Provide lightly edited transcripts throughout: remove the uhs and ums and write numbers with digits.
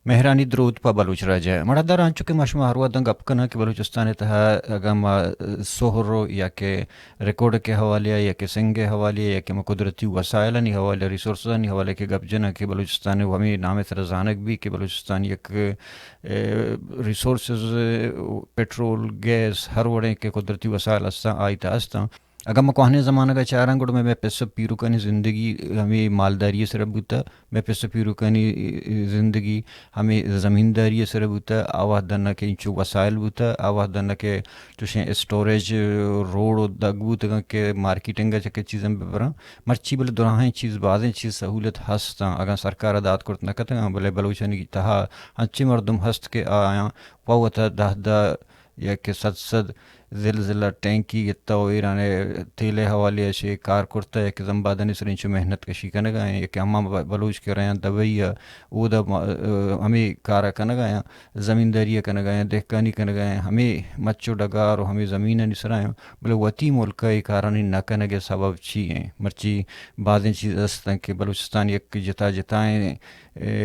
مهرانی درود پا بلوچ راجع مردار آنچو که مشما هروا دنگ اپکنا که بلوچستان تها اگم سوہرو یا کہ ریکارڈ کے حوالے یا کہ سنگ کے حوالے یا کہ قدرتی وسائل نہیں حوالے ریسورسز نہیں حوالے کے گپ جنا کہ بلوچستان ہمیں نام رزانک بھی کہ بلوچستان یک ریسورسز پیٹرول گیس ہر وڑے کے قدرتی وسائل ہستا آئی تا ہستا اگر میں کوہنے زمانہ کا چاران گڑ میں پیسہ پیرو کنی زندگی ہمیں مالداری سر بوتا میں پیسہ پیرو کنی زندگی ہمیں زمینداری سر بوتا آواز دنہ کے انچو وسائل بوتا آواز دنہ کے چوشیں اسٹوریج روڈ دگ بوتا کہ مارکیٹنگ چکے چیزیں ببرا مرچی بلے دراہیں چیز بعضیں چیز سہولت ہستا اگر سرکار اداد کرت نہ کتا بلے بلوچانی کی تہا ہنچی مردم ہست کے آیاں پاوتا دہ یا کہ صد زلزلہ ٹینکی گتا و ایرانے تیلے حوالے سے کار کرتا ہے کہ زمبادنی سرینچو محنت کشی کنگا ہیں یا کہ ہم بلوچ کے رہے ہیں دبئی او دا ہمیں کارا کنگا ہیں زمینداری کنگا ہیں دہکانی کنگا ہیں ہمیں مچو ڈگار و ہمیں زمین نسرائیں بلے وطی ملکہ ای کارانی نکنگے سبب چی ہیں مرچی بعضیں چیز ہستن کہ بلوچستان یک جتا جتائیں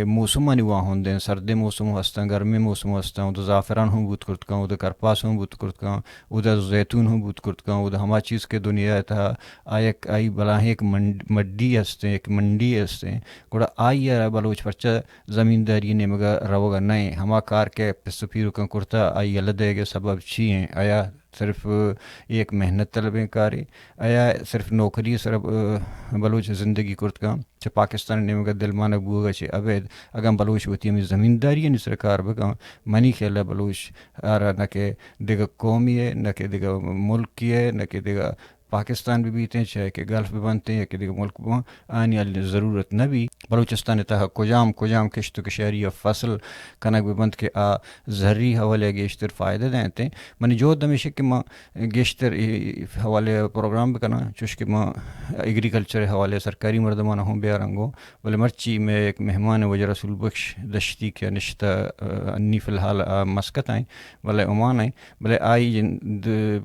موسمانی وہاں ہوندیں سردے موسم ہستن گرمی موسم ہستن ادھا زعفران ہوں بوت کرت کان ادھا کرپاس ہوں بوت کرت کان ادھا زیتون ہوں بوت کرت کان ادھا ہما چیز کے دنیا تھا آیک آئی بلاہیں ایک مڈی ہستے ایک منڈی ہستے گوڑا آئی ہے بلوچ پرچہ زمینداری نے مگا روگا نئے ہما کار کے پس پیرو کن کرتا آئی اللہ دے گے سبب چی ہیں آیا صرف ایک محنت طلبیں کاری آیا صرف نوکری صرف بلوچ زندگی کرت کام چھ پاکستان نے مگا دل مانا بوگا چھ ابید اگم بلوچ ہوتی ہمیں زمینداری نہیں سرکار بگا منی خیال ہے بلوچ آرہ نہ کہ دیگا قومی ہے نہ کہ دیگا ملکی ہے نہ کہ دیگا پاکستان بھی بیتے ہیں چاہے کہ گلف بھی بنتے ہیں یا کہ دیگا ملک بھی آنی والی ضرورت نہ بھی بلوچستان تہا کجام کشت و کشاری یا فصل کنک بھی بند کے زہری حوالے گیشتر فائدہ دیتے ہیں منی جو دمیشہ کہ ماں گیشتر حوالے پروگرام بھی کرنا چوش کہ ماں ایگریکلچر حوالے سرکاری مردمانہ ہوں بے رنگو بلے مرچی میں ایک مہمان وجہ رسول بخش دشتی کے نشتہ انی فی الحال مسکت آئیں بلے عمان آئیں بلے آئی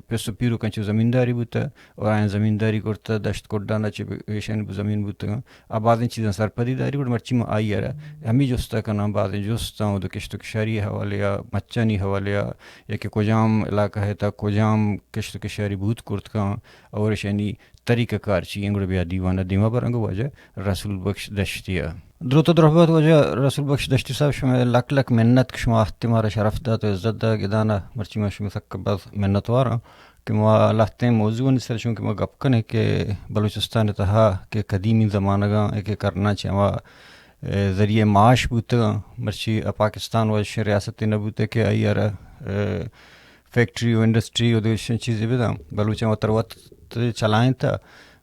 پیسو پیرو کنچو زمینداری بوتا اور آئیں زمینداری کرتا دشت کوڈانا چی ایشین زمین بوتا آبادیں چیزیں سرپدی داری بڑھ مرچی میں آئی ہے ہمیں جوستا کا نام بادیں جوستا ہوں دو کشت کشاری حوالے یا مچانی حوالے یا کہ کجام علاقہ ہے تا کجام کشت کشاری بوت کرت کا اور شنی طریقہ کار چی انگڑ بیا دیوانہ دیما برنگو وجہ رسول بخش دشتیہ درود و درحمت وجہ رسول بخش دشتی صاحب شما لک منت شما احتمار شرف دا تو عزت دا گدانا مرچی ما شما تک بعض منت وارا کہ ما لہتے موضوع نسل شوں کہ ما گپ کنے کہ بلوچستان تہا کہ قدیمی زمانہ گا ایک کرنا چاہا ذریعہ معاش بوتا مرچی پاکستان و ریاست نبوتے کہ آئی یار فیکٹری و انڈسٹری و دوشن چیزیں بھی دا بلوچاں و تروت چلائیں تھا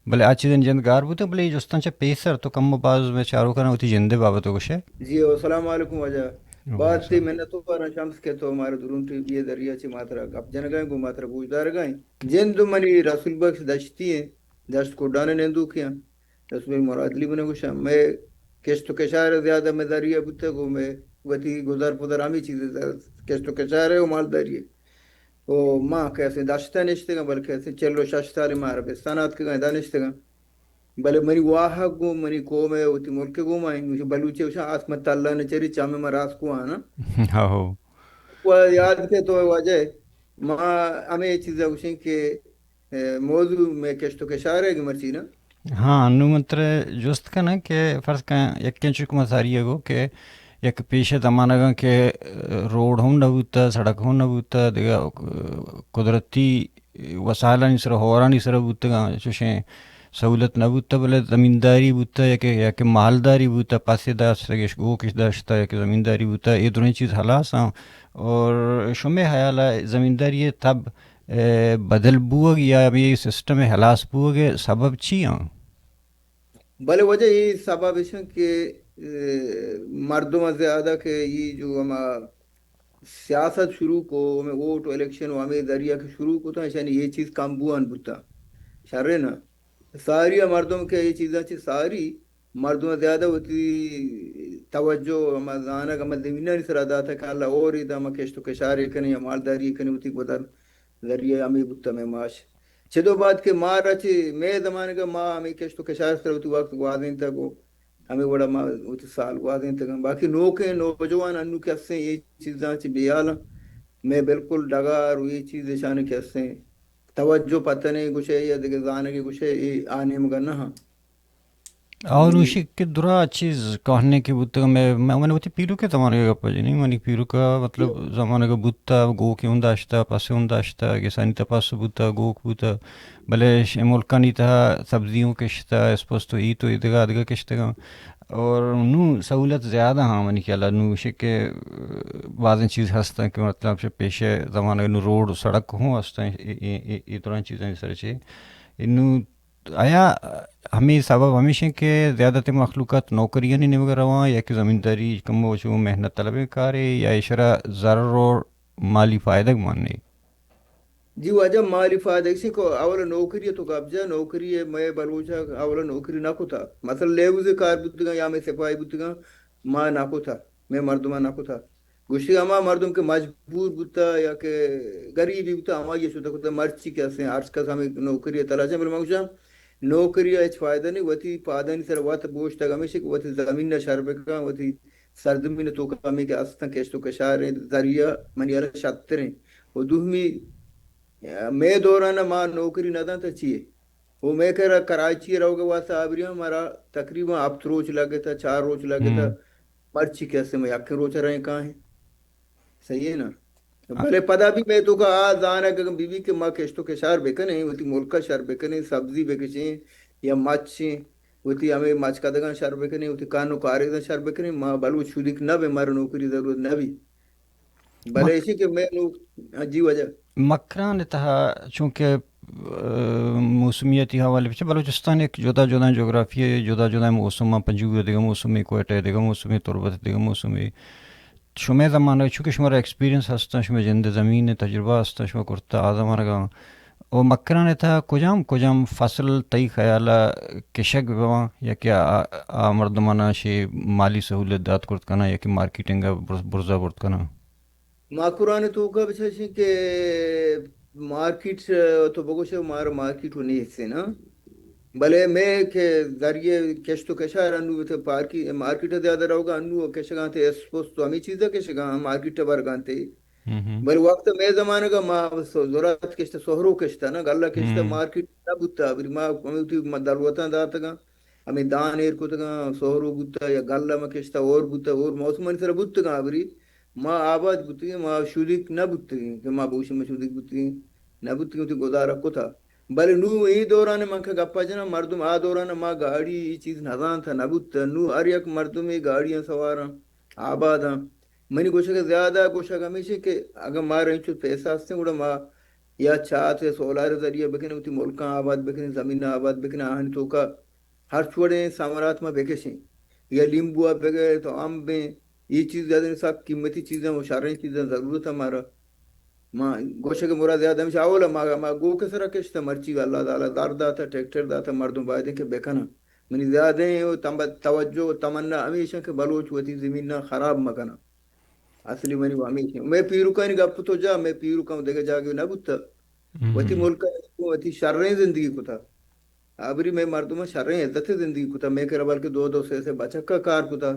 بلے آج چیزیں جندگار بوتا بلے جستان چا پیسر تو کم باز میں چارو کرنا ہوتی جندے بابتوں کو شے جی السلام علیکم وجہ بات تھی میں نے تو پر شمس کے تو ہمارے درون ٹی یہ دریا چی ماترا گپ جن گئے گو ماترا بوجدار گئے جن دو منی رسول بخش دشتی ہیں دشت کو ڈانے نیندو کیا رسول مراد لی بنے گوشا میں کشت و کشار زیادہ میں دریا بوتا گو میں وتی گزار پدر آمی چیزیں کشت و کشار ہے و مالداری ہے او ماں کیسے داشتہ نشتے گا بلکہ ایسے چلو شش سالی ماں عربستانات کے گئے دانشتے گا بلے منی واہ گو منی قوم ہے ہوتی ملک گو مائیں مجھے بلوچے وشا آسمت اللہ نے چری چامے مراس کو آنا ہاں وہ یاد کے تو وجہ ماں ہمیں یہ چیزیں وشیں کہ موضوع میں کشت و کشار ہے کہ مرچی نا ہاں انو منتر جوست کا نا کہ فرض کا یکین چک مساری ہے گو کہ یک پیشہ زمانہ گا کہ روڈ ہوں نہ بوتا سڑک ہوں نہ بوتا دیگا قدرتی وسائل نہیں سر ہورانی سر بوتا گا چوشیں سہولت نہ بوتا بلے زمینداری بوتا یا کہ مالداری بوتا پاسے داشتا کہ گو کش داشتا یا کہ زمینداری بوتا یہ دونوں چیز حلاس ہیں اور شمع حیال زمینداری تب بدل بوگ یا ابھی سسٹم حلاس بوگ سبب چی ہیں بلے وجہ یہ سبب ہے کہ مردم زیادہ کہ یہ جو ہم سیاست شروع کو ہمیں ووٹ و الیکشن و ہمیں ذریعہ کے شروع کو تو یعنی یہ چیز کم بوان بوتا شرے نا ساری مردم کے یہ چیزیں چی ساری مردم زیادہ ہوتی توجہ ہم زانا کا زمینہ نہیں سر ادا تھا کہ اللہ اور ادھا ہم کشت و کشاری کنی یا مالداری کنی ہوتی بدل ذریعہ ہمیں بوتا میں معاش چھدو بات کہ ماں رچی میں زمانے کا ماں ہمیں کشت و کشار سر ہوتی وقت گوازیں تھا کو ہمیں بڑا وہ سال وادیں تک باقی نوکے نوجوان انو کے ہستے یہ چیزاں چی بیالا میں بالکل ڈگار یہ چیز شان کے ہستے توجہ پتہ نہیں کچھ ہے یا دیکھ زانے کی کچھ ہے یہ آنے مگر نہ ہاں اور منی اسی کے درا چیز کہنے کے بت میں ہوتی پیرو کے زمانے کا گپا جی نہیں منی پیرو کا مطلب زمانے کا بتا گو کے ہوں داشتا پاسے ہوں داشتا کہ سانی تپاس بتا گو بتا بھلے ملکانی تھا سبزیوں کشتا اس پوس تو ای تو ادگا ادگا کشتا اور نو سہولت زیادہ ہاں منی خیال نو شکے بعض چیز ہستا کہ مطلب سے پیشے زمانے نو روڈ سڑک ہوں ہستا یہ طرح چیزیں سر چے انو آیا ہمیں سبب ہمیشہ کہ زیادہ تر مخلوقات نوکریاں نہیں وغیرہ رواں یا کہ زمینداری کم و شو محنت طلب کارے یا اشرا ضرر اور مالی فائدہ ماننے جی وجہ مالی فائدہ اسی کو اولا نوکری تو قبضہ نوکری ہے میں بلوچا اولا نوکری نہ کو تھا مثلا لیوز کار بتگا یا میں سپاہی بتگا ماں نہ کو تھا میں مردمہ نہ کو تھا گوشتی اما مردم کے مجبور بتا یا کہ غریبی بتا اما یہ شدہ کتا مرچی کیسے ہیں عرض کا ہمیں نوکری تلاشا مل مگشا نوکری اچ فائدہ نہیں وتی پادانی سر وات بوش تک ہمیشہ وتی زمین نہ شربکا وتی سردمی تو کمی کے استن کیش تو کشار ذریعہ منیارہ شتریں وہ دوہمی میں دوران ماں نوکری نہ تھا چیئے وہ میں کہہ رہا کراچی رہو گا واسطہ آبری ہمارا تقریباً اب روچ لگے تھا 4 روچ لگے تھا مرچی کیسے میں اکھیں روچ رہے کہاں ہیں صحیح ہے نا بھلے پدا بھی میں تو کا آز آنا کہ بیوی کے ماں کشتو کے شار بکنے ہوتی ملکہ شار بکنے سبزی بکشیں یا مچیں ہوتی ہمیں مچ کا دگان شار بکنے ہوتی کانو کارے دگان شار بکنے ماں بلو شدک نہ بے مارا نوکری ضرورت نہ بھی بھلے اسی کہ میں جی وجہ مکران تہا چونکہ موسمیاتی حوالے پہ بلوچستان ایک جدا جدا جغرافی ہے جدا جدا موسم پنجو دیگا موسم کوئٹہ دیگا موسم تربت دیگا موسم شمہ زمانہ چونکہ شمارا ایکسپیرینس ہستا شمہ جند زمین تجربہ ہستا شمہ کرتا آدم رگا او مکران تھا کجام کجام فصل تئی خیالہ کشک بواں یا کہ مردمانہ شے مالی سہولت دات کرت کنا یا کہ مارکیٹنگ برزا برت کنا ماکران تو کا بچے کہ مارکیٹ تو بگوش مار مارکیٹ نہیں حصے نا بھلے میں کہ ذریعے کیش تو کشار انو تے پارکی مارکیٹ زیادہ رہو گا انو کشگاں تے اسپوس تو ہمیں چیزیں کشگاں مارکیٹ برگاں تے بل وقت میں زمانے کا ما ضرورت کشتا سہرو کشتا نا گلا کشتا مارکیٹ نہ بوتا بری ما کمیوٹی دلوتاں داتا گا ہمیں دان ایر کو تگا سہرو بوتا یا گلا میں کشتا اور بوتا اور موسم سر بوتا گا بری ما آباد بوتی ما شودک نہ بوتی کہ ما بوشی میں شودک بوتی نہ بوتی گزارا کو تھا بل نو ای دوران من کا گپا جنا مردم آ دوران ما گاڑی یہ چیز نزان تھا نبوت نو ہر یک مردم گاڑیاں سواراں آباداں منی گوشہ کہ زیادہ گوشہ ہمیشہ کہ اگر مارے انچو پیسہ ہستے گوڑا ما یا چاہت ہے سولار ذریعہ بکنے ہوتی ملکاں آباد بکنے زمین آباد بکنے آہن تو کا ہر چھوڑے سامرات میں بکشیں یا لیمبو بگے تو امبیں یہ چیز زیادہ نہیں سب قیمتی چیزیں وہ شرعی چیزیں ضرورت ہے ہمارا ما گوشہ کے مراد زیادہ ہمیشہ اولا ما گو کے سرا کشتا مرچی کا اللہ تعالیٰ دار داتا ٹریکٹر داتا مردم بائدیں کہ بیکنا منی زیادہ ہیں وہ توجہ تمنا ہمیشہ کہ بلوچ ہوتی زمین نہ خراب مکنا اصلی منی وہ ہمیشہ میں پیرو کا نہیں گپ تو جا میں پیرو کا دیکھا جا کے نہ بوتا وتی ملک وتی شرعی زندگی کو تھا آبری میں مردم شرعی عزت زندگی کو تھا میں کہ بلکہ دو سے بچکا کار کو تھا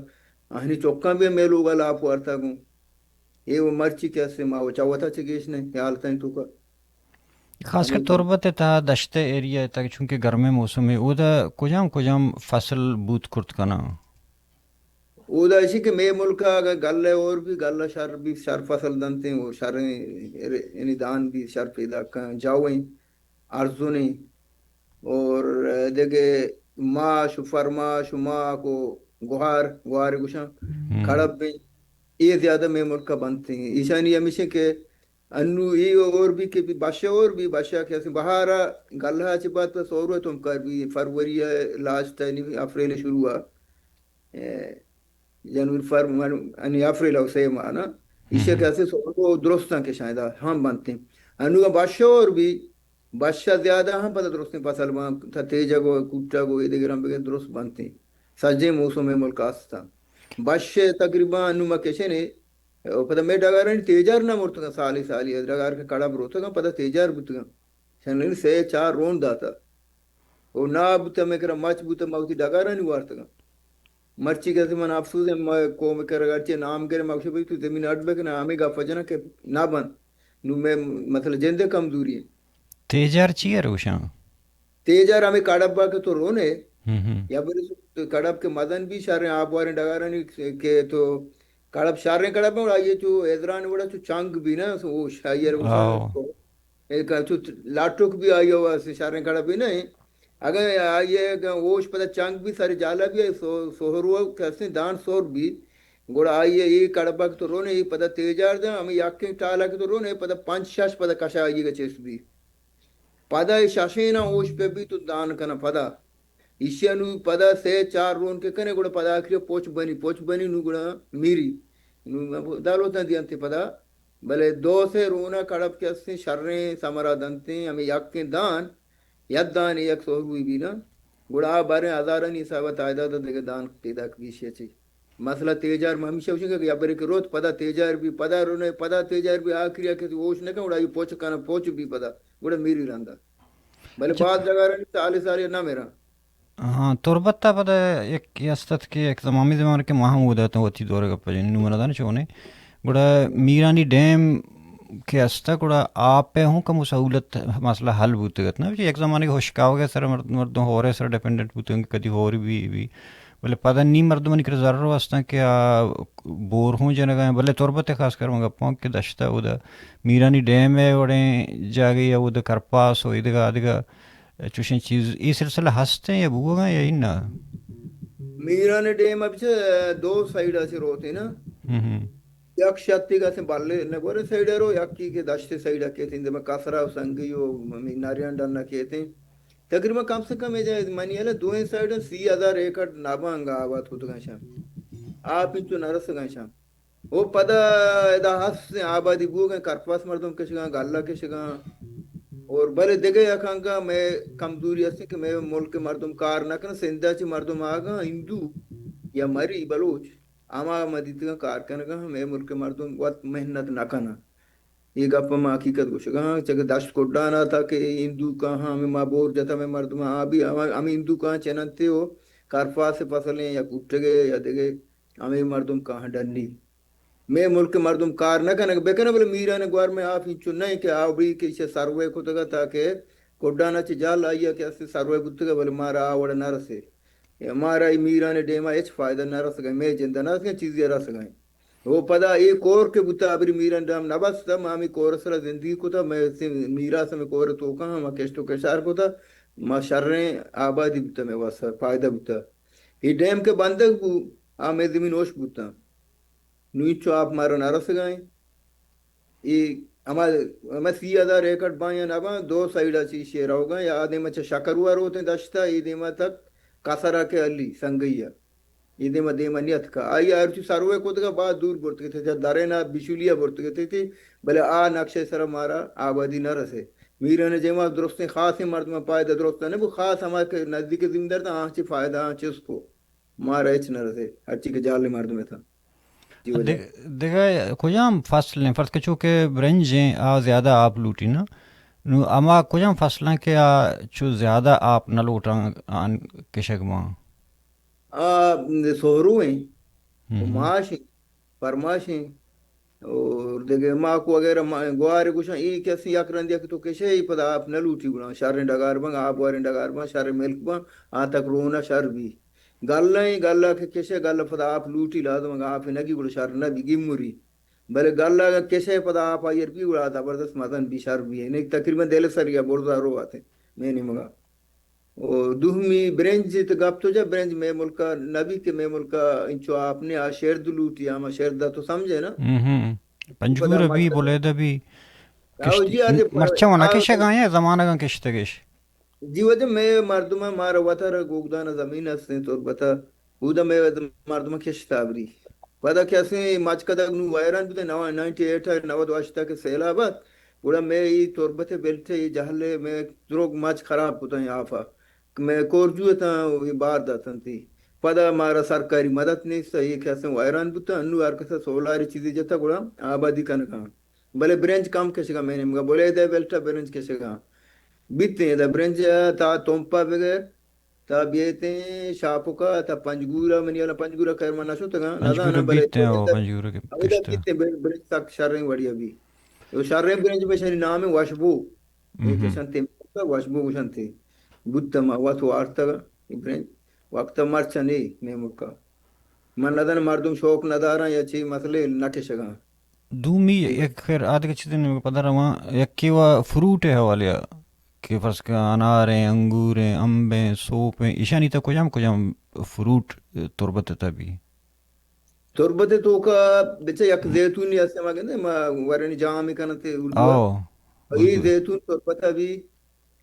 آہنی چوکاں بھی میں لوگا لاپ وارتا گوں یہ وہ مرچی کیسے ما وہ چاوتا چگیش نے خیال تھا تو کا خاص کر تربت تا دشت ایریا تک چونکہ گرم موسم ہے او دا کجام کجام فصل بوت کرت کنا وہ دا اسی کہ میں ملکا اگر گل ہے اور بھی شر فصل دنتے ہیں وہ شر یعنی دان بھی شر پیدا کر جاویں ارزو نہیں اور دیکھے ماش فرماش ماں کو گوہار گوشاں کھڑپ میں یہ زیادہ میں ملکہ بنتے ہیں ایشانی ہمیشہ کہ انو یہ اور بھی کہ باشا کیسے بہارا گلہ اچھی بات پر سورو ہے تم کر بھی فروری ہے لاسٹ ہے اپریل شروع ہوا جنوری فرم اپریل او سے مانا ایشیا کیسے سورو درستاں کے شاید ہم بنتے ہیں انو کا باشا اور بھی بادشاہ زیادہ ہم پتہ درست نہیں فصل تھا تیجا کو کوٹا کو یہ دیگر ہم بگے درست بنتے ہیں سجے موسم میں ملک آستا بادشاہ تقریباً انو مکیشے نے پتہ میں ڈگار تیجار نہ مرتا گا سالی ڈگار کے کڑا بروتا گا پتہ تیجار بوتا گا شنن سے 4 رون داتا اور نہ بوتا میں کرا مچ بوتا موتی ڈگارا نہیں وارتا گا مرچی کیسے من افسوس ہے میں کو میں کر اگرچہ نام کرے مقصد بھی تو زمین اٹ بے نا ہمیں گا فجنا کہ نہ بن نو میں مثلا جندے کمزوری ہے تیجار چیئر روشاں. تیجار ہمیں کاڑبا کے تو رونے ہوں. یا بری کڑب کے مدن بھی شار ہیں آپ وارے ڈگارانی کے تو کڑب شار ہیں کڑب میں یہ جو ادران وڑا جو چانگ بھی نا وہ شایر وشان او. ایک جو لاٹوک بھی آئی ہوا شار ہیں کڑب بھی نہیں اگر آئیے ووش پتہ چانگ بھی سارے جالا بھی ہے سوہرو کیسے دان سور بھی گوڑا آئیے یہ کڑبا کے تو رونے یہ پتہ تیجار دا ہمیں یاکیں ٹالا کے تو رونے پتہ پانچ شاش پتہ کشا آئیے گا چیس بھی پدا شاشینا اوش پہ بھی تو دان کنا پدا ایشیا نو پدا سے چار رون کے کنے گوڑا پدا آخری پوچ بنی نو گوڑا میری نو دالو تا دیانتے پدا بلے دو سے رونا کڑب کے اسے شرنے سمرا دنتے ہمیں یکیں دان ید دان یک سو ہوئی بھی نا گوڑا بارے ہزارہ نہیں صاحبہ تائیدہ دا دیکھ دان تیدہ کبیشی چی مسئلہ تیجار میں ہمیشہ ہوشیں گا کہ یا برے کے روت پدا تیجار بھی پدا رونے پدا تیجار بھی آخری آکے تو اوش نکا گوڑا یہ پوچ کانا پوچ بھی پدا گوڑا میری رہندا بلے اچھا. بعض جگہ رہنے سالے سالے نہ میرا ہاں تربتہ پتہ ایک یستت کے ایک زمامی زمان کے محمود ہے تو ہوتی دور گپا جن نمرہ دان چونے گوڑا میرانی ڈیم کے استا گوڑا آپ پہ ہوں کم سہولت مسئلہ حل بوتے گت نا ایک زمانے کے ہوشکاو گئے سر مردوں ہو رہے سر ڈیپینڈنٹ بوتے ہیں کدی ہو رہی بھی بلے پتہ نہیں مردوں من کر ضرور واسطہ کہ بور ہوں جنگا بلے تربت خاص کر مگا پونک کے دشتا او دا میرانی ڈیم ہے وڑے جاگے یا او دا کرپاس ہو ادگا ادگا چوشن چیز یہ سلسلہ ہستے ہیں یا بوگا گا یا ہی نا میرا نے ڈیم اب سے دو سائیڈ سے روتے نا یک شاتی کا سے بالے نے بورے سائیڈ رو یک کی کے دشتے سائیڈ کہتے ہیں میں کاسرا سنگیو ناریان ڈالنا کہتے ہیں تقریبا کم سے کم ہے منی ہے دوئیں سائیڈ 30,000 ایکڑ نابانگا آباد ہوتا گا شام آپ انچو نرس گا شام وہ پدا ادا ہس سے آبادی بو گئے کرپاس مردم کشگاں گالا کشگاں اور بلے دیگے یکانگا میں کمزوری ہے کہ میں ملک مردم کار نہ کرنا سندھا چی مردم آگا ہندو یا مری بلوچ آما مدید کا کار کرنا گا میں ملک مردم وقت محنت نہ کرنا یہ گپا ما حقیقت گوشے گا ہاں چکہ داشت کو ڈانا تھا کہ ہندو کہاں ہمیں ماں بور جاتا میں مردم آبی ہم ہندو کہاں چننتے ہو کارفا سے فصلیں یا کٹے گئے یا دیگے ہمیں مردم کہاں ڈنی میں ملک مردم کار نہ کرنا بے کنا بلے میرا نے گوار میں آپ انچو نہیں کہ آو بھی کہ اسے سروے کو تگا تاکہ کوڈانا چی جال آئیا کہ اسے سروے کو تگا بلے مارا آوڑا نہ رسے ہمارا ہی میرا نے ڈیما ایچ فائدہ نہ رس گئے میں جندہ نہ رس چیزیں رس گئے وہ پدا ایک اور کے بتا ابری میرا ڈام نہ بس تھا مامی کور سرا زندگی کو تھا میں میرا سے میں کور تو کہاں میں کشتو کشار کو تھا ما شریں آبادی بتا میں واسا فائدہ بتا یہ ڈیم کے بندق بو میں زمین اوش بتا نوچو آپ مارا نہ رس گئے یہ ہمیں 30,000 ایکڑ بائیں نبا دو سائیڈا چی شیر ہوگا یا آدھے مچہ شکروا روتے دشتا یہ دیما تک کاسرا کے علی سنگیا یہ دیما نیت کا آئی ارچو سروے کو تکا بعد دور برت گئے تھے دارے نا بشولیا برت گئے تھے بلے نقشے سر مارا آبادی نہ رسے میرا نے جیما درست خاص مرد میں پائدہ درست نہیں وہ خاص ہمارے نزدیک زمدار تھا آنچی فائدہ آنچی اس کو مارا ایچ نہ رسے ہر چی کے جال مرد میں تھا جی وجہ دیکھا کجام فصل ہیں فرض کے چونکہ برنج ہیں زیادہ آپ لوٹی نا نو اما کجام فصلیں کہ چو زیادہ آپ نہ لوٹاں آن کشک ماں سہرو ہیں ماش ہیں پرماش ہیں اور دیکھے ماں کو وغیرہ گوارے کچھ یہ کیسی یک رندیا کہ تو کیسے ہی پتا آپ نہ لوٹی گنا شر ڈگار بنگ آپ وارن ڈگار بنگ شر ملک بنگ تک رونا شر بھی گالا ہی گالا کہ کیسے گالا پتا آپ لوٹی لا دو آپ نگی گڑ شر نہ بھی گموری بلے گالا کا کیسے پتا آپ آئیر بھی گڑا زبردست مدن بھی شر بھی ہے نہیں تقریباً دل سر یا بردارو آتے میں نہیں مگا دوہمی برنج تو گپ تو جا برنج میں ملکا نبی کے میں ملکا انچو آپ نے شیر دلوٹی آما شیر دا تو سمجھے نا پنجگور بھی بولے دا بھی آو کشتی جی آتے مرچہ ہونا کشک آئیں زمانہ کا کشتگش جی وجہ میں مردمہ مارا وطر گوگدانا زمین ہستیں تو بتا اودا میں مردمہ کشتا بری پتا کیسے مچ کا دگ نو وائران بھی 98 90 واشتا کے سیلابات بڑا میں یہ تربت بیلتے یہ جہلے میں دروگ مچ خراب ہوتا ہے آفا میں کورجو تھا یہ بار داتن تھی پدا مارا سرکاری مدد نہیں سا یہ کیسے وائران بھی تھا انو ارکسا سولاری چیزی جتا گوڑا آبادی کا نکا بلے برنج کم کشے گا میں نے مگا بولے دے بیلتا برنج کشے گا بیتے ہیں دا برنج تا تومپا بغیر تاب یہ تے شاپو کا تا پنجگورا منی والا پنجگورا خیر منا شو تگا پنجگورہ نادانا بلے بیتے تو ہیں وہ ادھر پنجگورہ کے ادھر کشتہ. کتنے برنج تک شریں بڑی ابھی وہ شریں برنج بشانی نام ہے واشبو ایک شانتے واشبو شانتے بوتما واتو آرتا برنج وقت مرچنی میں مکا من ندن مردم شوق ندارا یا چی مسئلے نٹے شگا دومی ایک خیر آدھے کے چیزیں میں پتہ رہا یک کہ وہ فروٹ ہے حوالے کہ فرض کا انار ہیں، انگور ہیں، امب ہیں، سوپ ہیں، ایشانی تا کجام فروٹ تربت تا بھی. تربت تو کا بچہ یک زیتون یا سے مگن ما ورنی جام کنتے اردو آو یہ اردو زیتون تربت بھی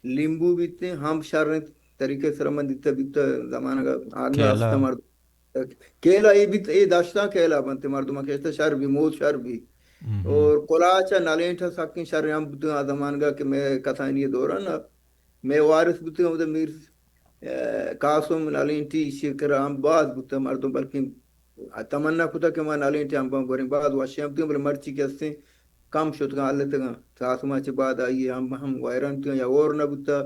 لیمبو بیتے ہم شر طریقے سر من دیتا بیتا زمانہ کا آگا کیلا. ہفتا مرد کیلا یہ بھی یہ داشتا کیلا بنتے مردمہ کہتا شر بھی موت شر بھی اور کلاچا نالینٹا ساکن شر ہم بتا زمان کا کہ میں کتھانی یہ دورا نا میں وارث بتا ہوں میر قاسم نالینٹی شکر ہم بعد بتا مردم بلکہ تمنا کتا کہ میں نالینٹی ہم بوریں بعد واشی ہم بتا مرچی کے ہستے کم شد گا اللہ تگا ساسما چے بعد آئیے ہم وائران تگا یا اور نہ بتا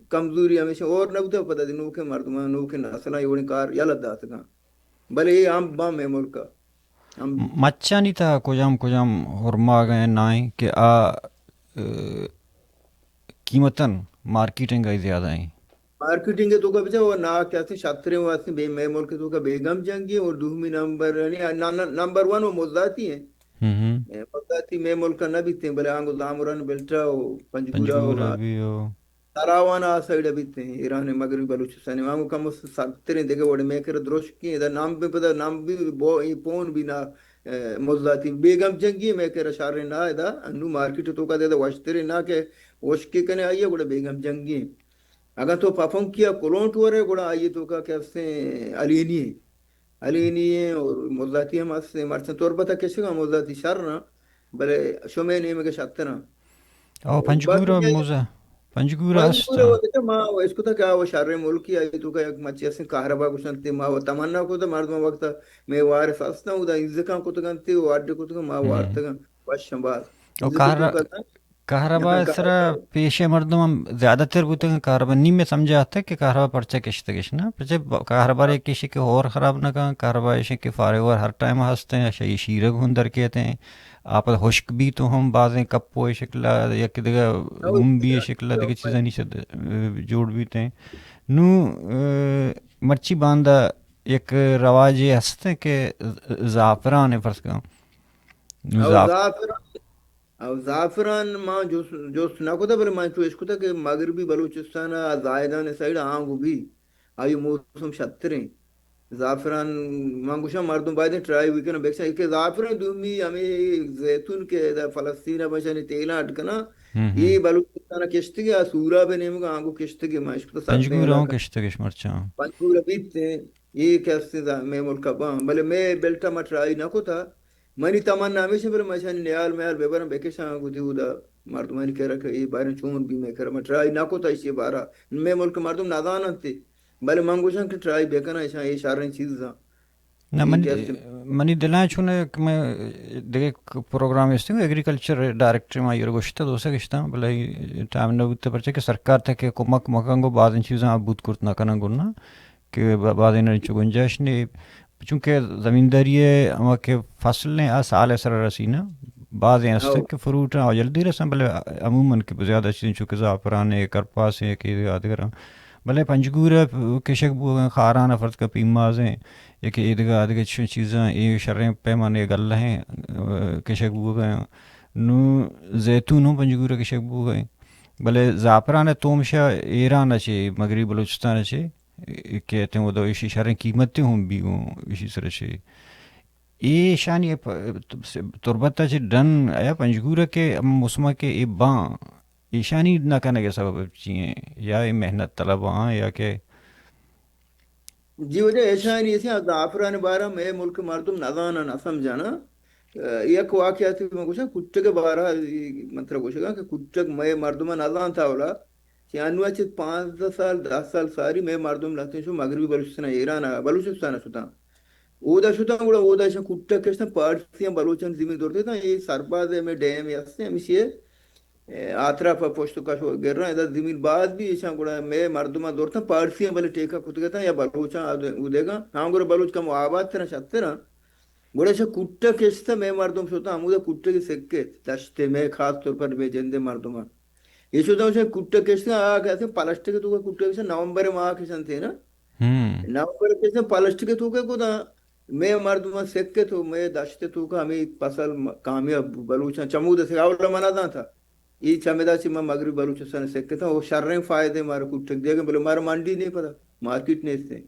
کمزوری ہمیشہ اور نہ بتا پتہ دی نوکے مردمان نوکے نسلہ یہ کار یلد دات گا بلے یہ ہم بام میں ملکا ہم مچا نہیں تھا کجام ہرما گئے نائیں کہ آ قیمتاً مارکیٹنگ گئی زیادہ ہیں. مارکیٹنگ کے تو کا بچا وہ نا کیا سے شاطریں واسطے بے میں ملک تو کا بیگم جنگی اور دومی نمبر یعنی نمبر ون وہ موزاتی ہیں موزاتی میں ملک نہ بیتے ہیں بلے آنگو دامران بلٹا ہو پنجگورا ہو پنجگورہ بھی ہو. تراوانا سائڈ بیتے ہیں ایران مغربی بلوچستان آنگو کم ساتریں دیکھے وڑے میں کر دروش کی ادھر نام بھی پتا نام بھی پون بھی نہ موزاتی بیگم جنگی میں کر اشارے نہ ادھر انو مارکیٹ تو کا دے دا واشترے نہ کہ وشکی کنے آئیے وڑے بیگم جنگی اگر تو پاپوں کیا کولون ٹور ہے گوڑا آئیے تو کا کہتے ہیں علینی ہے اور موزاتی ہم اس سے مرچن طور پتا کیسے گا موزاتی شرنا بلے شمع نہیں میں کہ شاتنا او باقی پنجگورہ کیا موزہ پنجگورہ پانچ پورے استا. ہوتے تھے ماں اس کو تھا کیا وہ شر ملکی آئی تو کا مچی سے کہربا کو سنتے ماں وہ تمنا کو تو مردم وقت میں وار فاسنا ہوں دا انزکا کو تو گنتے وہ اڈے کو تو ماں وارتا گا واشم باز او انزکا تو کا کہربا سرا پیش مردم ہم زیادہ تر بوتے ہیں کہربا نہیں میں سمجھا آتا ہے کہ کہربا پرچہ کشتا کشنا پرچہ کہربا ایک کسی کے اور خراب نہ کہاں کہربا ایسے کہ فارغ اور ہر ٹائم ہنستے ہیں شاید شیرگ ہندر کہتے ہیں آپ خشک بھی تو ہم بعضیں کپو شکلہ یا کہ دیگا ہم بھی شکلہ دیگا چیزیں نہیں سے جوڑ بیتے ہیں نو مرچی باندھا ایک رواج یہ ہستے کہ زعفران ہے فرض کا او زعفران ماں جو سنا کو تھا بلے ماں تو اس کو تھا کہ مغربی بلوچستان زائدان سائڈ آنگو بھی آئی موسم شتریں زعفران مانگوشا مردم باید ٹرائی ہوئی کنا بیکسا کہ زعفران دومی ہمیں زیتون کے فلسطین بچانی تیلا اٹکنا یہ بلوچستان کشتگی سورا بے نیمگا آنگو کشتگی ماں اس کو ساتریں پنجگورہ ہوں علاقہ کشتا کش مرچاں. پنجور بیتے ہیں یہ کیسے میں ملکہ باں بلے میں بیلٹا ما ٹرائی نہ کو تھا منی تمنا ہمیشہ بلے مچانی نیال میال بے برم بیکشاں کو دیو دا مردمانی کہہ رکھا یہ بارن چون بھی میں کہہ رہا ٹرائی نہ کو تھا اسی بارا میں ملک مردم نادانا تھے بلے منگوشاں کہ ٹرائی بیکنا ایسا یہ شارن چیز دا نہ یہ کیسے منی دلائیں چھونے کہ میں دیکھ پروگرام اس ہوں ایگریکلچر ڈائریکٹر میں یہ گوشتا دوسرا گشتا بلائی ٹائم نہ بودتے پرچے کہ سرکار تھا کہ کمک مکانگو بعض ان چیزاں آپ بود کرت نہ کرنا گرنا کہ بعض ان چو گنجائش نہیں چونکہ زمینداری ہے اما کہ فصل نے سال سر رسینا بعض ہیں اس تک کہ فروٹ ہیں جلدی رسیں بلے عموماً کہ زیادہ چیزیں چونکہ زعفران ہے کرپاس ہے کہ یاد کریں بلے پنجگورہ کشک بو خاران افرد کا پیماز ہیں یا کہ عیدگاہ آدھگا چیزاں یہ شریں پیمانے گل ہیں کشک بو گئے نو زیتون ہوں پنجگورہ کشک بو گئے بلے زعفران تومشا ایران اچھے مغربی بلوچستان اچھے کہتے ہیں وہ دو اسی شریں قیمتیں ہوں بھی گوں اسی سر اچھے یہ شانی تربتہ چھ ڈن آیا پنجگورہ کے مسمہ کے ای باں ایشانی نہ کرنے کے سبب چیئیں یا یہ محنت طلب ہاں یا کہ جی وجہ ایسا نہیں ایسا زعفران بارہ میں ملک مردم نظانا نہ سمجھانا یک واقعہ تھی میں کچھ کٹک بارہ مطلب کچھ کہ کٹک میں مردم نظان تھا اولا کہ انواع چھ 5 سال 10 سال ساری میں مردم لاتے شو مغربی بلوچستان ایران بلوچستان شتا اودا شتا گوڑا اودا کٹک کشتا پارسیاں بلوچن زمین دورتے تھا یہ سرباز ہے میں ڈیم یاستے ہمیشہ آترا پر پشت کا شو گر رہا ہے زمین بعد بھی ایشان گوڑا میں مردمہ دورتا پارسیاں بلے ٹیکا کتگتا یا بلوچاں ادے گا ہاں گوڑا بلوچ کم آباد تینا شتینا گوڑا شا کٹا کشتا میں مردم شوتا ہم گوڑا کٹا کی سکے دشتے میں خاص طور پر بے جندے مردمہ یہ شوتا ہوں شا کٹا کشتا آگا کہتے ہیں پلسٹے کے تو کا کٹا کشتا نومبر میں آگا کشن تھے نا ہوں نومبر کشتا پلسٹے کے تو کا کتا میں مردمہ سکے تو میں دشتے تو کا ہمیں پسل کامیاب بلوچاں چمود سے آولا منا دا تھا یہ چمیدا چی میں مغرب بلوچستان سکتے تھا وہ شرریں فائدے مارا کٹک دے گا بولے مارا منڈی نہیں پتا مارکیٹ نہیں تھے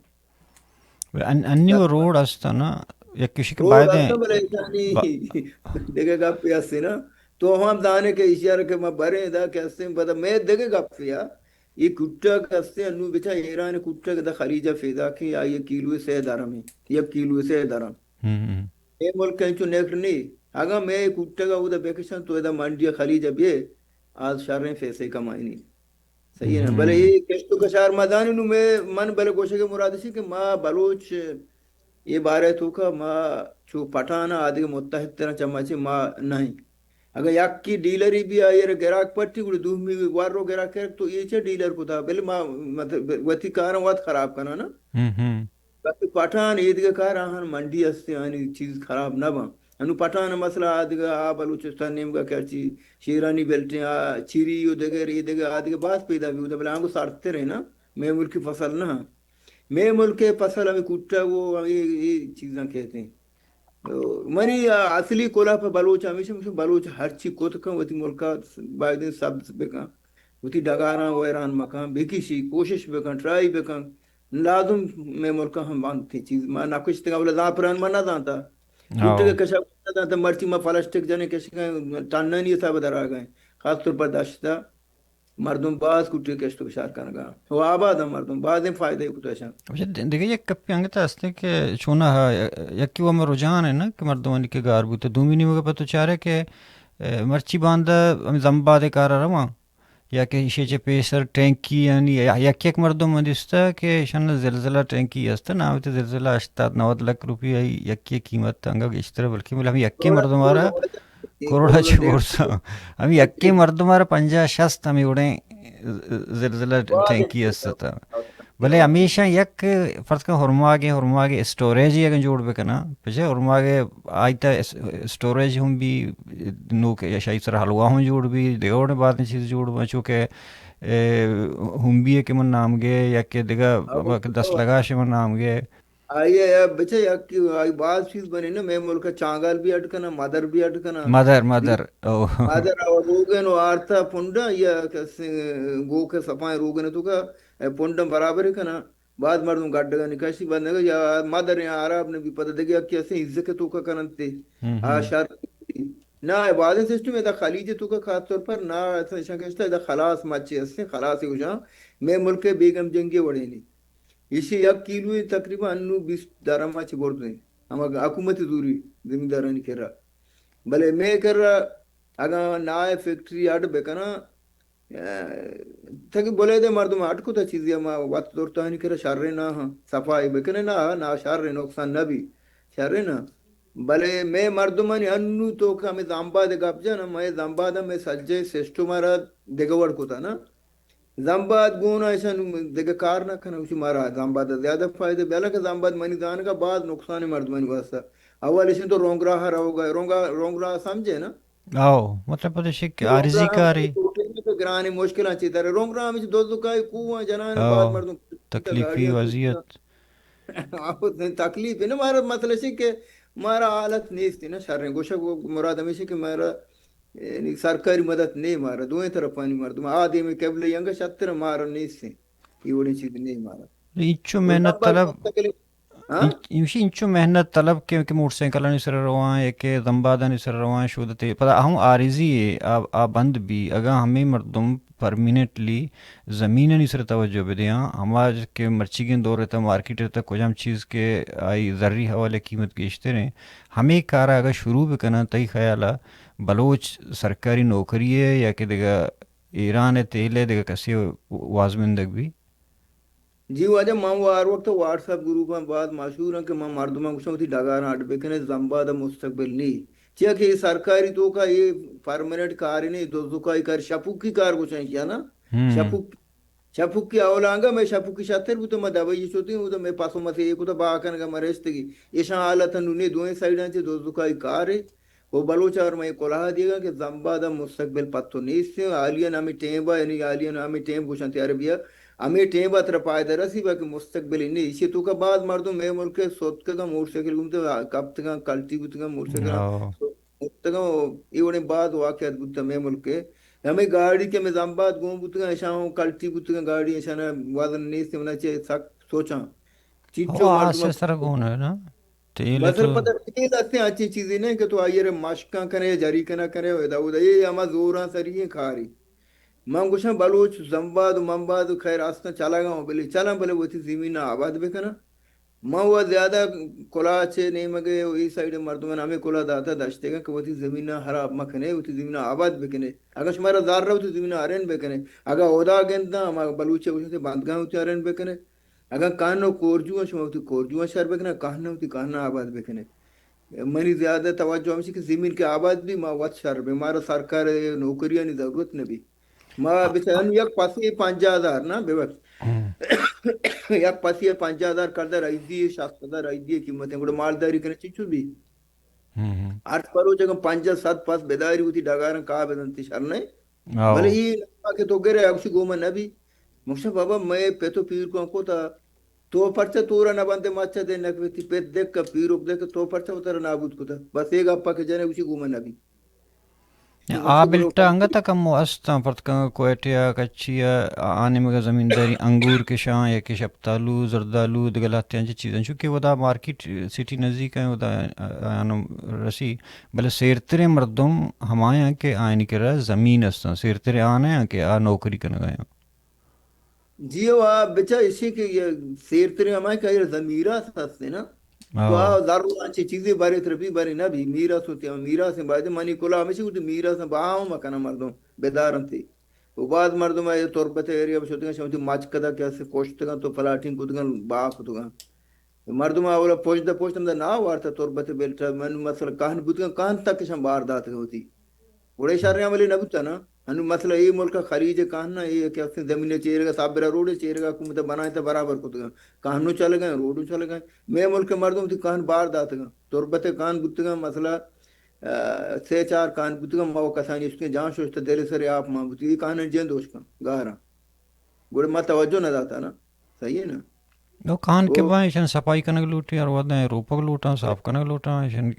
انی وہ روڈ استا نا یک کسی کے روڈ بعدیں آتا بلے انسانی دیکھے گا پیاسے نا تو ہم دانے کے اشارہ کے میں برے دا کہستے ہیں پتا میں دیکھے گا پیا یہ کٹا کہستے ہیں انو بچا ایران کٹا کہ دا خلیجہ فیدا کی آئیے کیلوے سے درم ہے یک کیلوے سے درم ہوں یہ ملک کہیں نیکر نہیں اگر میں کٹا گا وہ دا بیکشن تو دا منڈی خلیجہ بھی آج شرریں پیسے کمائی نہیں صحیح ہے نا بلے ہوں یہ کشتو کشار مدانی نو میں من بلے گوشے کے مرادشی کہ ماں بلوچ یہ بارے تو کا ماں چو پٹھانا آدھے متحد تیرا چمچے ماں نہیں اگر یک کی ڈیلری بھی آئی ہے گراک پٹی گوڑی دوہ میں وارو گراک کرک تو یہ چھے ڈیلر کو تھا بلے ماں وطی کارا وات خراب کرنا نا ہوں باقی پٹھان عیدگاہ کار آہن منڈی ہستے آنی چیز خراب نہ بن انو پٹھان مسئلہ آدھگا آ بلوچستان نیم کا کیا چی شیرانی بیلٹیں چیری یو دگر عیدگاہ آدھگا بات پیدا بھی ہوتا بلے آنگو سارتے رہے نا میں ملکی فصل نہ میں ملک فصل ہمیں کٹا وہ ہمیں یہ چیزاں کہتے ہیں منی اصلی کولا پہ بلوچ ہمیشہ بلوچ ہر چی کوت کن وتی ملکا باید سب بکن وتی ڈگاران ویران مکان بکیشی کوشش بکن ٹرائی بکن لازم میں ملکا ہم بانتی چیز ما نکش تگا بلا دا پران ما نہ دانتا کٹے آو کے کشا دانتا مرچی ما فلسٹک جانے کشی ٹانن یہ سب در آگئے خاص طور پر داشتا مردم باز کٹے کشتو کشار کنگا وہ آباد ہم مردم بعد فائدہ کتا شان دیکھیں یک کپی انگتا ہستے کہ چونا یکی وہ میں رجحان ہے نا کہ مردمانی کے گار بوتے دومی نہیں ہوگا پتو چارے کہ مرچی باندھا ہمیں زمبا دے کارا رواں یا کہ شیچے پیسر ٹینکی یعنی یک یک مردم مندستا کہ شان زلزلہ ٹینکی ہستا نا ہوتے زلزلہ 80-90 لاکھ روپیہ یک قیمت انگا اشترا بلکہ مطلب ہم یکی مردم آرہا کروڑا چور سا ہم یکی مردم آرہا 50-60 ہمیں اڑیں زلزلہ ٹینکی ہستا تھا بھلے ہمیشہ یک فرض کا ہرماگے اسٹوریج ہی اگر جوڑ بکنا پچھے ہرماگے آئیتا اسٹوریج ہم بھی نوک یا شاید سر حلوہ ہم جوڑ بھی دیگوڑ بات چیز جوڑ با چونکہ ہم بھی ہے کہ من نام گے یا کہ دیگا 10 لگاش من نام گے آئیے بچے آئی بات چیز بنی نا میں ملک چانگال بھی اٹکنا مدر بھی اٹکنا مدر او مدر روگن و آرتا پنڈا یا گو کے سپائیں روگن تو کا پنڈا برابر ہے کنا بعد مردم گڈ گا نکاشی بندے گا یا مدر یا عرب نے بھی پتہ دے گیا کیسے عزت تو کا کرنتے آشار نہ عبادت سسٹم ہے دا خلیج تو کا خاص طور پر نہ ایسا شکشتا ہے دا خلاص مچے ہستے خلاص ہو جہاں میں ملک بیگم جنگی وڑے نہیں اسی یک کیلو تقریبا 20 درہم چھ برد ہیں ہم حکومت دوری زمیندارانی کر رہا بلے میں کر رہا اگر نائے فیکٹری اٹ بکنا تاکہ بولے دے مردم اٹ کو تا چیزی ہم وقت دورتا نہیں کر رہا شر نہ ہاں صفائی بکنے نہ شر نقصان نہ بھی شر نہ بلے میں مردمانی انو تو کہ ہمیں زامباد گپ جانا میں زامباد میں سجے سسٹو مارا دگوڑ کو تھا نا زامباد گونا ایسا دیکھا کار نہ کھنا اسی مارا زامباد زیادہ فائدہ بیلا کہ زامباد منی دان کا بعد نقصان مردمانی واسطہ اول اسے تو رونگ راہ رہو گا رونگ راہ سمجھے نا آو مطلب پتہ شک رونگ عارضی راہ کاری ہم گرانی مشکلات چیتا ہے رونگ راہ میں دو دکائی کوہ جنان بعد آو مردم تکلیفی گاڑیاں تو وضعیت تکلیف ہے نا مارا مطلب ہے کہ مارا حالت نیستی نا شرن گوشہ مراد ہمیشہ کہ مارا یعنی سرکاری مدد نہیں مارا دوئیں طرف پانی مردم آدھی میں قبل ینگا شتر مارا نیستی یہ بڑی چیز نہیں مارا انچو تو محنت زمباد طلب مستقل ہاں انچو محنت طلب کہ موٹر سائیکل سر روان ہے کہ زمبادہ سر روان شودتے پتہ ہم عارضی ہے آ بند بھی اگر ہمیں مردم پرمیننٹلی زمین نہیں سر توجہ بدیاں ہمارا کہ مرچی کے دور رہتا مارکیٹ رہتا کچھ ہم چیز کے آئی ذری حوالے قیمت گیشتے رہیں ہمیں کارا اگر شروع بھی کرنا تئی خیالہ بلوچ سرکاری نوکری ہے یا کہ دیگا ایران ہے تیل ہے دیگا کسی وازمندگ بھی جی وجہ ماں وہ ہر وقت واٹس ایپ گروپ میں بات مشہور ہے کہ ماں مردمہ کچھ ہوتی ڈگارا اڈ بکنے زمبادہ مستقبل نہیں چیا کہ سرکاری تو کا یہ پرماننٹ کار ہی نہیں دو کا کار شپوک کی کار کو چاہیے کیا نا ہوں شپوک شپوک کی اولانگا میں شپوک کی شاتر بھی تو میں دوائی چوتی ہوں تو میں پاسوں میں سے ایک تو باکن کا مرستگی ایشان حالت نونے دوئیں سائڈاں چے دو کا کار ہے وہ بلوچار میں کلاہ دے گا کہ زمبادہ مستقبل پتو نہیں سے آلین ہمیں ٹیمبا یعنی آلین ہمیں ٹیم گوشن تیار بیا ہمیں ٹیمبا تر پائے رسی با کہ مستقبل نہیں اسی تو کا بعد مردوں میں ملک کے سوت کا موٹر سائیکل گھومتے کب تک کلتی بوتے موٹر او سائیکل یہ بعد واقعات بوتا میں ملک کے ہمیں گاڑی کے میں زمباد گھوم بوتے ایشان کلتی بوتے گاڑی ایشان وزن نہیں سے ہونا چاہیے سخت سوچاں او چیچو آج مردوں سے سر کون ہے نا تیل بسر تو پتہ یہ لگتے ہیں اچھی چیزیں نہیں کہ تو آئیے مشکاں کرے جری کنا کرے یہ ہما زوراں سری کھاری میں گوشن بلوچ زمباد ممباد خیر آسنا چلا گا بلے چلا بلے وہ تھی زمین آباد بکنا میں وہ زیادہ کلا چھے نہیں مگے یہ سائڈ مردمان ہمیں کلا داتا داشتے گا کہ وہ تھی زمین حراب مکنے وہ تھی زمین آباد بکنے اگر شمارا دار رہو تو زمین آرین بکنے اگر اودا گندہ ہمارا بلوچے گوشن سے باندگاہ ہوتی آرین بکنے اگر کانو کورجو شما ہوتی کورجو شہر بکنے کہنا ہوتی کہنا آباد بکنے منی زیادہ توجہ ہمشی کہ زمین کے آباد بھی ما وات شہر بھی ہمارا سرکار نوکریاں نہیں ضرورت نہیں ما بچان یک پاسی 5000 نا بے ہوں وقت یک پاسی 5000 کردہ رئیس دی شاستہ رئیس دی قیمت ہے گوڑا مالداری کرنے چیچو بھی ہوں آٹھ پرو جگہ 5-7 پاس بیداری ہوتی ڈاگارن کہا بیدنتی شرنے او بلے یہ لگا کہ تو گرے اگسی گوما نبی مکشا بابا میں پیتو پیر کو تا تو پرچہ تورا نہ بنتے ماچا دے نکویتی پیت دیکھ کا پیروک دیکھ تو پرچہ اترا نابود کو تا بس ایک اپا کے جانے اسی گوما نبی آ بلٹا انگتا کم استا پرتکا کوئٹیا کچیا آنے مگا زمینداری انگور کے شاں یا کہ شپتالو زردالو دگلاتے ہیں چیزیں چونکہ وہ دا مارکیٹ سٹی نزدیک ہے وہ دا آنو رسی بلے سیرترے مردم ہمایاں کہ آئین کرا زمین استا سیرترے آنے ہیں کہ آ نوکری کرنے گئے جیو بچا اسی کے یہ سیر ترے ہمائے کہ یہ ضمیرہ سستے نا تو او ضرور اچھی چیزیں بارے تربی بارے نہ بھی میرا سوتے ہیں میرا سے بعد منی کلا ہمیشہ ہوتی میرا سے باہاں مکانا مردوں بیدارن تھی وہ بعد مردوں میں تربت ایریا بچ ہوتے ہیں شمتی ماچ کدا کیا سے کوشت گا تو پلاٹنگ کود گا باہ کود گا مردوں میں اولا پوچھتا دا نا وارتا تربت بیلتا من مثلا کہن بود گا کہن تک شم باردات ہوتی بڑے شہر والے نہ بتا نا ہنو مسئلہ یہ ملک خلیج کہنا یہ کہ زمین چیرے گا سابرا روڈ چیرے گا حکومت بنائے تو برابر کو گا کہنو چل گئے روڈو چل گئے میں ملک مردوں تھی کہن بار دات گا تربت کہن بت گا مسئلہ 3-4 کہن بت گا مو کسانی اس کے جان شوشتا دل سر آپ ماں بت یہ کہن جن دوش کا گارا گوڑے ما توجہ نہ داتا نا صحیح ہے نا وہ کان کے وہ بعد شن صفائی کرنے لوٹی اور ودیں روپک لوٹا صاف کرنے لوٹا شن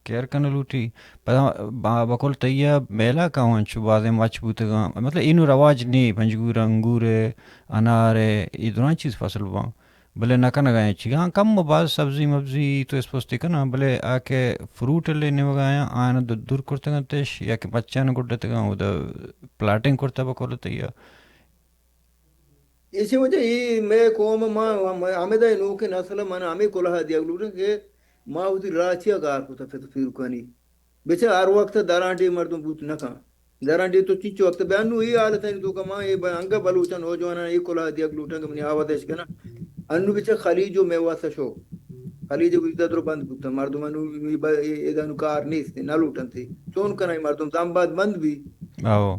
کیئر کرنے لوٹی پتہ بکل تیا بیلا کہاں چھو بازے مچ بوتگا مطلب اینو رواج نہیں پنجگور انگور انار یہ دونوں چیز فصل وہاں بلے نہ کنا گئے چی ہاں کم بعض سبزی مبزی تو اس پوستی کنا بلے آ کے فروٹ لینے وگایا آنا دور کرتے گا تیش یا کہ بچان گڈتے گا وہ پلاٹنگ کرتا بکل تیا اسی وجہ یہ میں قوم ماں ہمیں دا نو کے نسل من ہمیں کلہ دیا گلوٹا کہ ماں ہوتی راچیا گار کو تا پھر کنی بیچے ہر وقت درانڈی مردوں بوت نہ کھا درانڈی تو چیچو وقت بیانو یہ حالت ہے تو کما یہ انگا بلوچا نوجوانا یہ کلہ دیا گلوٹا کہ منی آوادش کنا انو بیچے خلیجو میں واسا شو خلیج وجدہ درو بند بوتا مردم انو ایدانو کار نیست نہ لوٹن تھی چون کنا مردم زامباد بند بھی او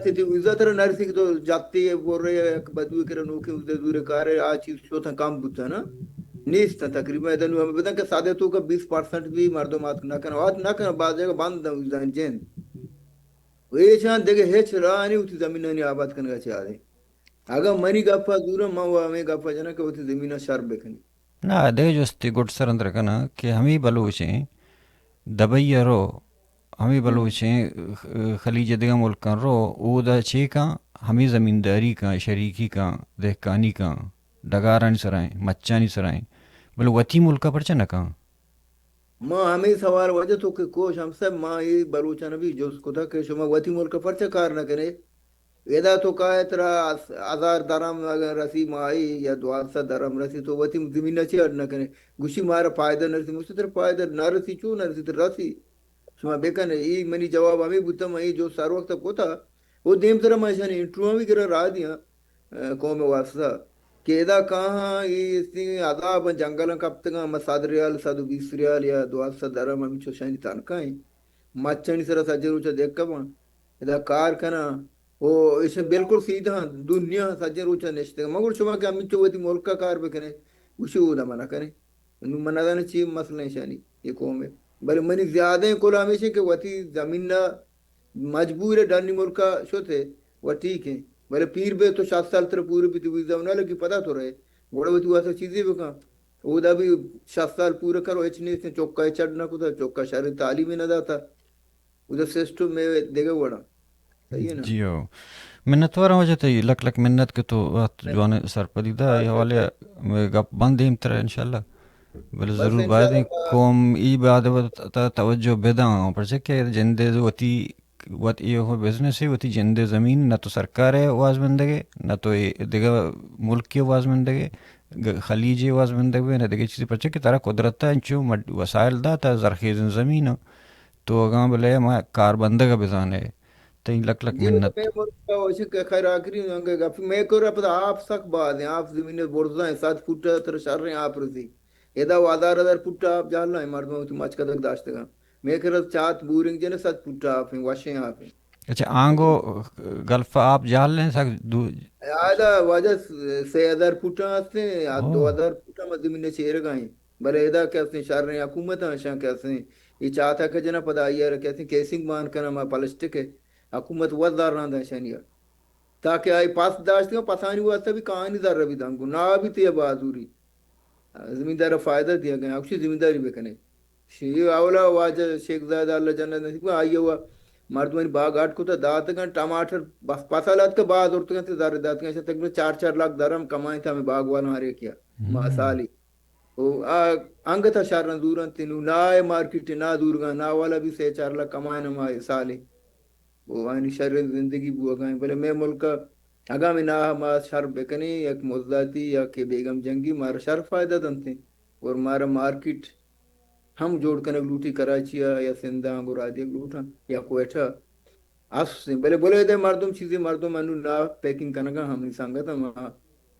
تھی عزت نرسی تو جاتی ہے بول رہے ہیں بدوی کرے نوکے اس دور کارے آ چیز شو تھا کام بوتا نا نیست تقریبا ادنو ہمیں بتا کہ سادے تو کا 20% بھی مردمات نہ کرنا وات نہ کرنا بعض جگہ بند دن جن وہ شان دیکھے ہچ رہا نہیں ہوتی زمین نہیں آباد کرنے کا چاہ رہے اگر منی گفا دورا ماں وہ ہمیں گفا جنا کہ وہ تھی زمینہ شرب بکنی نا دے جستی گڈ سر اندر کنا کہ ہمیں بلوچیں دبئی رو ہمیں بلوچیں خلیج دیگا ملک کن رو او دا چے کان ہمیں زمینداری کا شریکی کا دہکانی کا ڈگارانی سرائیں مچانی سرائیں بلو وطی ملکا پرچا نہ کان ماں ہمیں سوال وجہ تو کہ کوش ہم سب ماں یہ بلوچہ نبی جو اس کو تھا کہ شما وطی ملک پرچا کار نہ کرے ویدا تو کا اترا 1000 درم اگر رسی مائی یا 200 درم رسی تو وتی زمین چی اڈ نہ کرے گوشی مارا فائدہ نرسی مجھ تر فائدہ نہ رسی چو نہ رسی تر رسی شما بیکن ای منی جواب ہمیں بوتا میں جو سار وقت کو تھا وہ دیم طرح میں شانی انٹرو بھی کرا رہا دیا قوم واسطہ کہ ادا کہاں یہ اسی عذاب جنگل کب تک 7 ریال 120 ریال یا 200 درم ہم چو شانی تنکائیں مچھنی سرا سجے روچا دیکھ کا وہاں ادا کار کنا وہ اس بالکل سیدھا دنیا سجے روچا نشتے مگر شما کہ ہم چوتی ملک کا کار بکنے اسی وہ منع کریں منع دانا چیز مسئلہ نشانی یہ قوم ہے بلے منی زیادہ کل ہمیشہ کہ وتی زمین نہ مجبور ہے ڈانی ملک کا شوتے وہ ٹھیک ہے بلے پیر بے تو 7 سال تر پورے بھی تو ویزا نہ لگی پتہ تو رہے بڑا وہ تو ایسا چیزیں بھی کہاں وہ دا بھی 7 سال پورے کرو اچھنے سے چوکا چڑھنا کو تھا چوکا شہر تعلیم نہ دا تھا ادھر سسٹم میں دیکھا بڑا صحیح ہے نا جی ہو منت وارا وجہ تے لک لک منت کے تو وقت جوان سر پدیدہ یہ حوالے گپ بند دیم ترہ انشاءاللہ بل بس ضرور بعد انشاءاللہ قوم ای بعد توجہ بیداں پر چکے جندے وتی وت یہ ہو بزنس ہے وتی جندے زمین نہ تو سرکار ہے واز مندگے نہ تو دیگا ملک کے واز مندگے خلیجی واز مندگے نہ دیگا چیزی پر چکے تارا قدرت انچو وسائل دا تا زرخیز زمین تو اگاں بلے ما کار بندگا بزانے تین لک لک یہ تو منت میں مرتا ویسے کہ خیر آخری ہوں گے گا میں کہہ رہا پتا آپ سک بات ہیں آپ زمین برزا ہیں 7 فٹ تر شر رہے ہیں آپ رسی ادا وادار فٹ آپ جاننا ہے مردوں تو مچ کا تک داشتے گا میں کہہ رہا چات بورنگ جنے 7 فٹ آپ ہیں واشیں آپ ہیں اچھا آنگو گلف آپ جال لیں سک آدھا وجہ 6,000 فٹ آتے ہیں یا او 2,000 فٹ میں زمین چیر گئے بلے ادا کہتے ہیں شر رہے ہیں حکومت ہیں کہتے ہیں یہ چاہتا کہ جنا پتا آئی کہتے ہیں کیسنگ مان کرنا ما پلسٹک ہے حکومت وزدار رہا ہے شانیہ تاکہ آئی پاس داشتے ہیں پسانی واسطہ بھی کہانی دار رہی دانگو نہ بھی تیہ بازوری زمیندار فائدہ دیا گیا اکشی زمینداری بکنے یہ اولا واجہ شیخ زادہ اللہ جنت نصیب کو آئیے ہوا مردمانی باغ آٹ کو تا دات گا ٹماٹر بس پسالات کے بعد اور تو زار دات گا تک میں 4-4 لاکھ درم کمائیں تھا ہمیں باغ والا ہرے کیا سالی انگ تھا شارن دوران تینو نہ مارکیٹ نہ دور گا نہ والا بھی 3-4 لاکھ کمائیں نہ سالی وہ آنی شر زندگی بو گئیں بلے میں ملک اگا میں نہ ما شر بکنی یک مزداتی یا کہ بیگم جنگی مارا شر فائدہ دنتے اور مارا مارکیٹ ہم جوڑ کر لوٹی کراچی یا سندھ گرادی لوٹا یا کوئٹہ اس سے بلے بولے دے مردم چیزیں مردم انو نہ پیکنگ کرنا ہم نہیں سانگا تھا وہاں او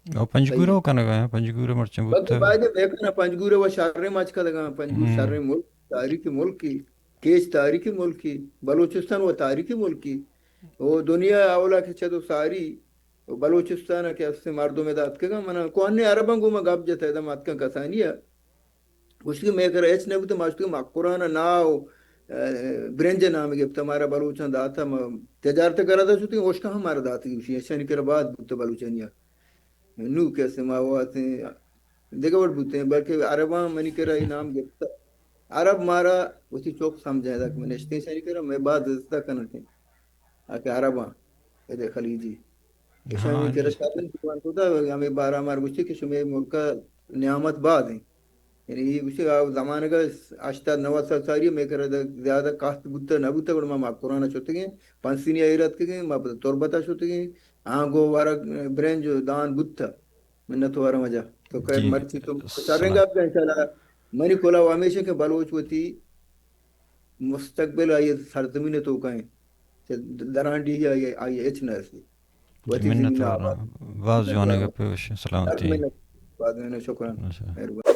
صحیح پنجگورو کنا گیا پنجگورو مرچیں بلکہ بوتا بعد دیکھنا پنجگورے و شارے مچ کا لگا پنجگور شارے ملک تاریخی ملک کی کیش تاریخی ملک کی بلوچستان و تاریخی ملک کی وہ دنیا اولا کے چھتو ساری بلوچستان کے اس سے مردوں میں دات کے گا منا کون نے عربان کو مگاب جتا ہے دا مات کا کسانیہ اس کی میں کر ایچ نے بھی تو ماشتو مقرآن ناو برنج نام کے تمہارا بلوچان داتا تجارت کرا تھا چھوٹی اوش کا ہمارا داتی اسی ایسا نہیں کر بعد بھوتا بلوچانیا نو کیسے ماوات ہیں دیکھا بڑھ بھوتے ہیں بلکہ عربان منی کرا ہی نام گفتا عرب مارا اسی چوک سمجھائے دا کہ میں نشتے سے نہیں کرا میں بعد دستا کرنا تھے آکے عربان ایدے خلیجی ہاں اشانی جی کرا شاہدن کیوان کو دا ہمیں 12 مار گوشتی کہ شمی ملک کا نعمت بعد ہیں یعنی یہ اسی زمانے کا 80-90 سال ساری میں کر زیادہ کاشت بودتا نہ بودتا بڑا ماں قرآن چھوتے گئے پانسینی ایرات کے گئے ماں توربتا چھوتے گئے آنگو وارا برین جو دان بودتا منت وارا مجا تو خیر جی مرچی تو چار رہیں سلام گا آپ کا انشاءاللہ منی کولا وامیشہ کے بلوچ ہوتی مستقبل آئیے سرزمین تو کہیں درانڈی ہی آئیے اچنا ایسی جی وتی منت زمین وارا آباد بعض منت جوانے وارا کا پیش لاکھ سلامتی منت بعد میں شکران اچھا مہربانی